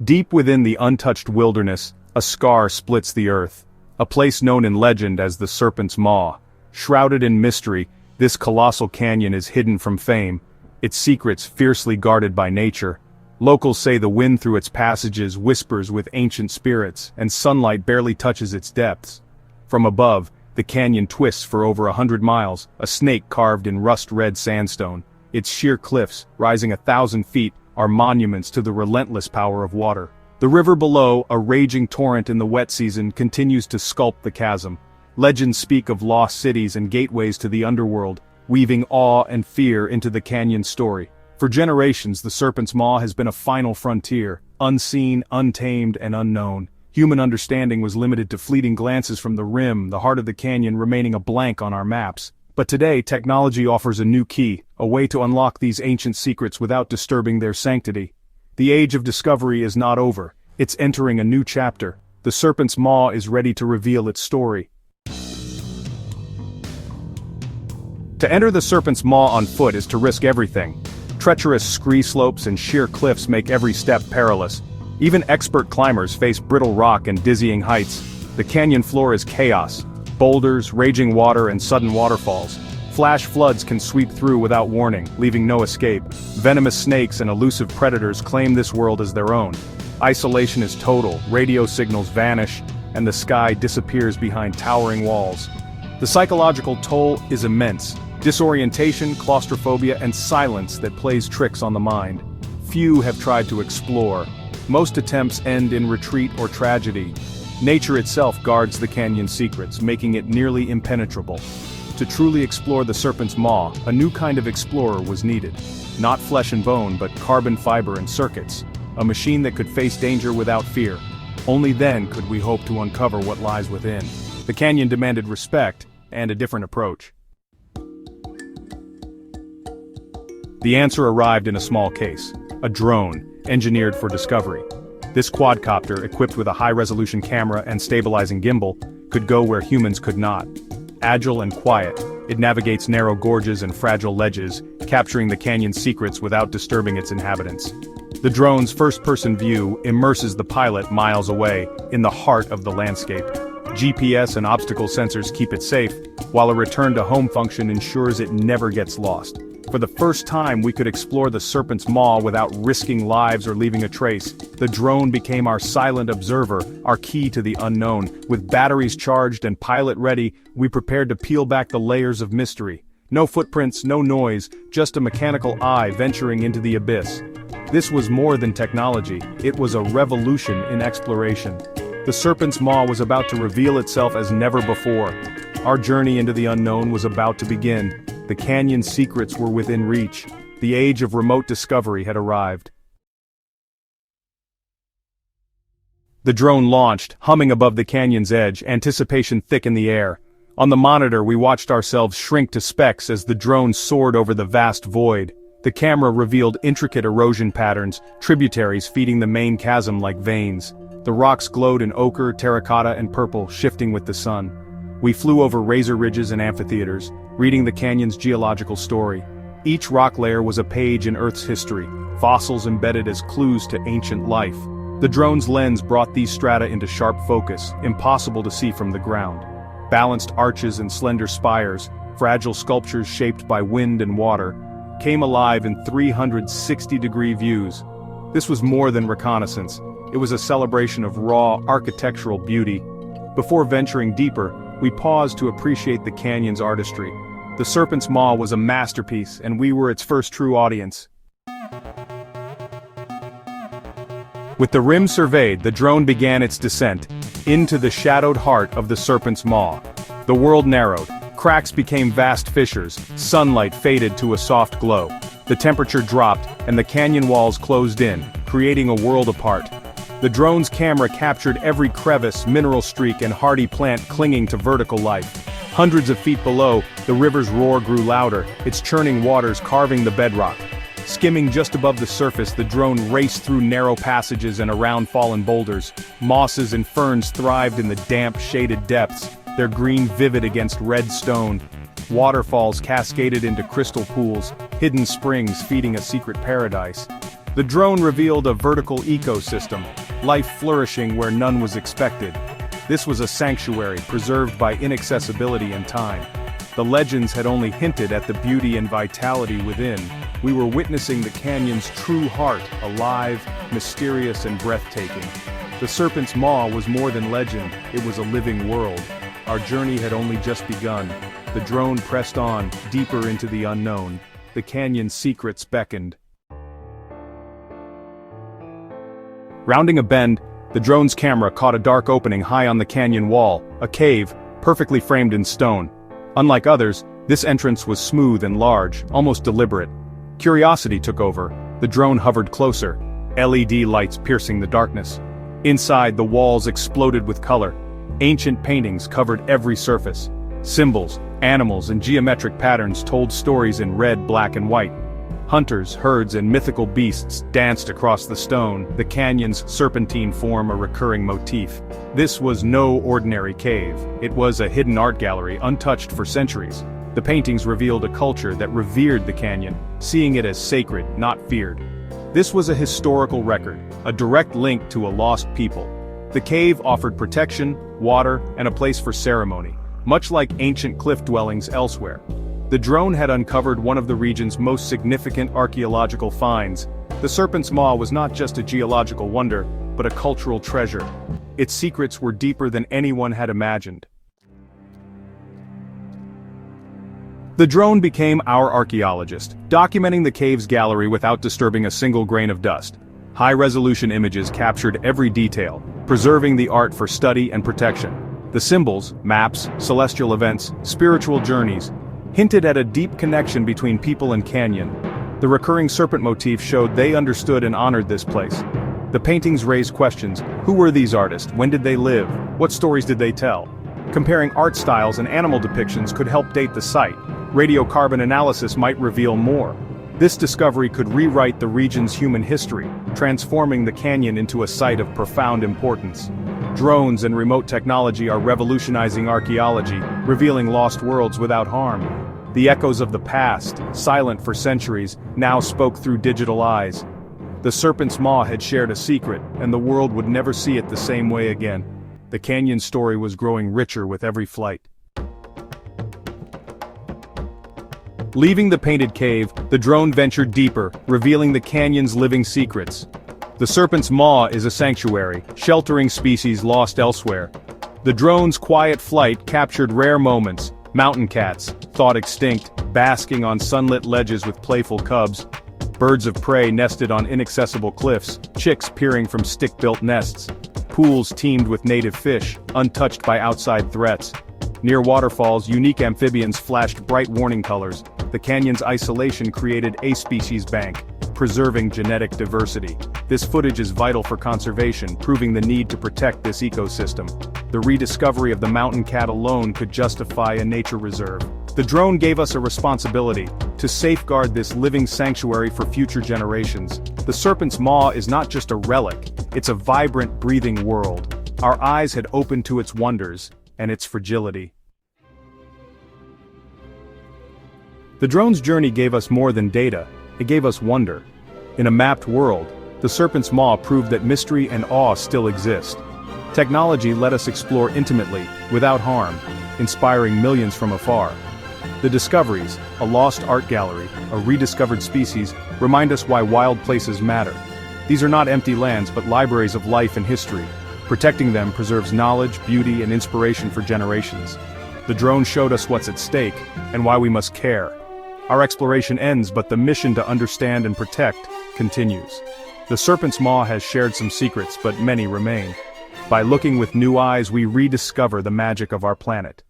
Deep within the untouched wilderness, a scar splits the earth. A place known in legend as the Serpent's Maw. Shrouded in mystery, this colossal canyon is hidden from fame, its secrets fiercely guarded by nature. Locals say the wind through its passages whispers with ancient spirits, and sunlight barely touches its depths. From above, the canyon twists for over 100 miles, a snake carved in rust-red sandstone. Its sheer cliffs, rising 1,000 feet, are monuments to the relentless power of water. The river below, a raging torrent in the wet season, continues to sculpt the chasm. Legends speak of lost cities and gateways to the underworld, weaving awe and fear into the canyon's story. For generations, the Serpent's Maw has been a final frontier, unseen, untamed, and unknown. Human understanding was limited to fleeting glances from the rim, the heart of the canyon remaining a blank on our maps. But today, technology offers a new key, a way to unlock these ancient secrets without disturbing their sanctity. The age of discovery is not over, it's entering a new chapter. The Serpent's Maw is ready to reveal its story. To enter the Serpent's Maw on foot is to risk everything. Treacherous scree slopes and sheer cliffs make every step perilous. Even expert climbers face brittle rock and dizzying heights. The canyon floor is chaos. Boulders, raging water, and sudden waterfalls. Flash floods can sweep through without warning, leaving no escape. Venomous snakes and elusive predators claim this world as their own. Isolation is total, radio signals vanish, and the sky disappears behind towering walls. The psychological toll is immense. Disorientation, claustrophobia, and silence that plays tricks on the mind. Few have tried to explore. Most attempts end in retreat or tragedy. Nature itself guards the canyon's secrets, making it nearly impenetrable. To truly explore the Serpent's Maw, a new kind of explorer was needed. Not flesh and bone, but carbon fiber and circuits. A machine that could face danger without fear. Only then could we hope to uncover what lies within. The canyon demanded respect, and a different approach. The answer arrived in a small case. A drone, engineered for discovery. This quadcopter, equipped with a high-resolution camera and stabilizing gimbal, could go where humans could not. Agile and quiet, it navigates narrow gorges and fragile ledges, capturing the canyon's secrets without disturbing its inhabitants. The drone's first-person view immerses the pilot miles away, in the heart of the landscape. GPS and obstacle sensors keep it safe, while a return-to-home function ensures it never gets lost. For the first time, we could explore the Serpent's Maw without risking lives or leaving a trace. The drone became our silent observer, our key to the unknown. With batteries charged and pilot ready, we prepared to peel back the layers of mystery. No footprints, no noise, just a mechanical eye venturing into the abyss. This was more than technology, it was a revolution in exploration. The Serpent's Maw was about to reveal itself as never before. Our journey into the unknown was about to begin. The canyon's secrets were within reach. The age of remote discovery had arrived. The drone launched, humming above the canyon's edge, anticipation thick in the air. On the monitor we watched ourselves shrink to specks as the drone soared over the vast void. The camera revealed intricate erosion patterns, tributaries feeding the main chasm like veins. The rocks glowed in ochre, terracotta, and purple, shifting with the sun. We flew over razor ridges and amphitheaters, reading the canyon's geological story. Each rock layer was a page in Earth's history, fossils embedded as clues to ancient life. The drone's lens brought these strata into sharp focus, impossible to see from the ground. Balanced arches and slender spires, fragile sculptures shaped by wind and water, came alive in 360-degree views. This was more than reconnaissance. It was a celebration of raw, architectural beauty. Before venturing deeper, we paused to appreciate the canyon's artistry. The Serpent's Maw was a masterpiece, and we were its first true audience. With the rim surveyed, the drone began its descent into the shadowed heart of the Serpent's Maw. The world narrowed. Cracks became vast fissures, sunlight faded to a soft glow. The temperature dropped, and the canyon walls closed in, creating a world apart. The drone's camera captured every crevice, mineral streak, and hardy plant clinging to vertical life. Hundreds of feet below, the river's roar grew louder, its churning waters carving the bedrock. Skimming just above the surface, the drone raced through narrow passages and around fallen boulders. Mosses and ferns thrived in the damp, shaded depths, their green vivid against red stone. Waterfalls cascaded into crystal pools, hidden springs feeding a secret paradise. The drone revealed a vertical ecosystem, life flourishing where none was expected. This was a sanctuary preserved by inaccessibility and time. The legends had only hinted at the beauty and vitality within. We were witnessing the canyon's true heart, alive, mysterious and breathtaking. The Serpent's Maw was more than legend, it was a living world. Our journey had only just begun. The drone pressed on, deeper into the unknown. The canyon's secrets beckoned. Rounding a bend, the drone's camera caught a dark opening high on the canyon wall, a cave, perfectly framed in stone. Unlike others, this entrance was smooth and large, almost deliberate. Curiosity took over. The drone hovered closer, LED lights piercing the darkness. Inside, the walls exploded with color. Ancient paintings covered every surface. Symbols, animals, and geometric patterns told stories in red, black, and white. Hunters, herds, and mythical beasts danced across the stone, the canyon's serpentine form a recurring motif. This was no ordinary cave. It was a hidden art gallery untouched for centuries. The paintings revealed a culture that revered the canyon, seeing it as sacred, not feared. This was a historical record, a direct link to a lost people. The cave offered protection, water, and a place for ceremony, much like ancient cliff dwellings elsewhere. The drone had uncovered one of the region's most significant archaeological finds. The Serpent's Maw was not just a geological wonder, but a cultural treasure. Its secrets were deeper than anyone had imagined. The drone became our archaeologist, documenting the cave's gallery without disturbing a single grain of dust. High-resolution images captured every detail, preserving the art for study and protection. The symbols, maps, celestial events, spiritual journeys, hinted at a deep connection between people and canyon. The recurring serpent motif showed they understood and honored this place. The paintings raised questions: who were these artists, when did they live, what stories did they tell? Comparing art styles and animal depictions could help date the site. Radiocarbon analysis might reveal more. This discovery could rewrite the region's human history, transforming the canyon into a site of profound importance. Drones and remote technology are revolutionizing archaeology, revealing lost worlds without harm. The echoes of the past, silent for centuries, now spoke through digital eyes. The Serpent's Maw had shared a secret, and the world would never see it the same way again. The canyon story was growing richer with every flight. Leaving the painted cave, the drone ventured deeper, revealing the canyon's living secrets. The Serpent's Maw is a sanctuary, sheltering species lost elsewhere. The drone's quiet flight captured rare moments: mountain cats, thought extinct, basking on sunlit ledges with playful cubs, birds of prey nested on inaccessible cliffs, chicks peering from stick-built nests, pools teemed with native fish, untouched by outside threats. Near waterfalls, unique amphibians flashed bright warning colors. The canyon's isolation created a species bank, preserving genetic diversity. This footage is vital for conservation, proving the need to protect this ecosystem. The rediscovery of the mountain cat alone could justify a nature reserve. The drone gave us a responsibility to safeguard this living sanctuary for future generations. The Serpent's Maw is not just a relic, it's a vibrant, breathing world. Our eyes had opened to its wonders and its fragility. The drone's journey gave us more than data, it gave us wonder. In a mapped world, the Serpent's Maw proved that mystery and awe still exist. Technology let us explore intimately, without harm, inspiring millions from afar. The discoveries, a lost art gallery, a rediscovered species, remind us why wild places matter. These are not empty lands but libraries of life and history. Protecting them preserves knowledge, beauty, and inspiration for generations. The drone showed us what's at stake, and why we must care. Our exploration ends, but the mission to understand and protect continues. The Serpent's Maw has shared some secrets, but many remain. By looking with new eyes, we rediscover the magic of our planet.